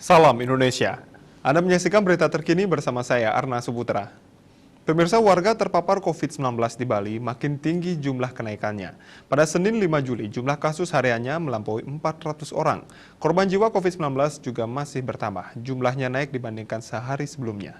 Salam Indonesia. Anda menyaksikan berita terkini bersama saya, Arna Suputra. Pemirsa, warga terpapar COVID-19 di Bali makin tinggi jumlah kenaikannya. Pada Senin 5 Juli, jumlah kasus hariannya melampaui 400 orang. Korban jiwa COVID-19 juga masih bertambah. Jumlahnya naik dibandingkan sehari sebelumnya.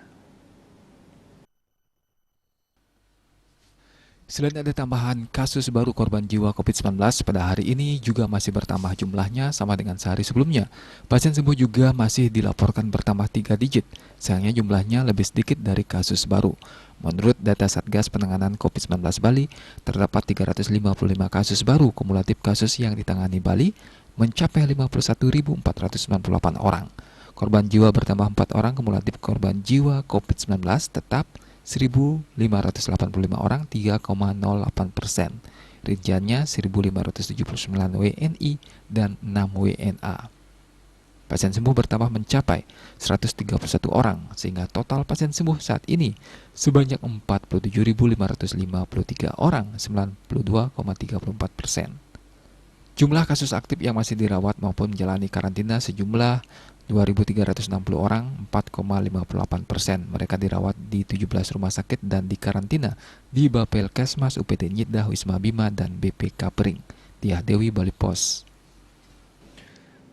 Selain ada tambahan kasus baru korban jiwa COVID-19 pada hari ini juga masih bertambah jumlahnya sama dengan sehari sebelumnya. Pasien sembuh juga masih dilaporkan bertambah 3 digit. Sayangnya jumlahnya lebih sedikit dari kasus baru. Menurut data Satgas Penanganan COVID-19 Bali, terdapat 355 kasus baru. Kumulatif kasus yang ditangani Bali mencapai 51.498 orang. Korban jiwa bertambah 4 orang, kumulatif korban jiwa COVID-19 tetap 1.585 orang, 3,08%. Rinciannya 1.579 WNI dan 6 WNA. Pasien sembuh bertambah mencapai 131 orang, sehingga total pasien sembuh saat ini sebanyak 47.553 orang, 92,34%. Jumlah kasus aktif yang masih dirawat maupun menjalani karantina sejumlah 2.360 orang, 4,58%. Mereka dirawat di 17 rumah sakit dan dikarantina di Bapelkesmas, UPT Nyidah, Wisma Bima, dan BPK Pering. Tiah Dewi, Bali Pos.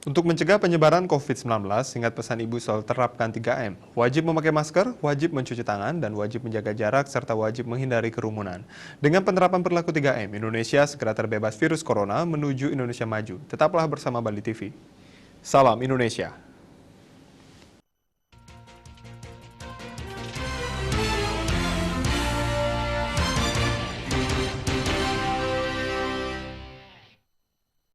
Untuk mencegah penyebaran COVID-19, ingat pesan Ibu soal terapkan 3M. Wajib memakai masker, wajib mencuci tangan, dan wajib menjaga jarak, serta wajib menghindari kerumunan. Dengan penerapan perilaku 3M, Indonesia segera terbebas virus corona menuju Indonesia maju. Tetaplah bersama Bali TV. Salam Indonesia.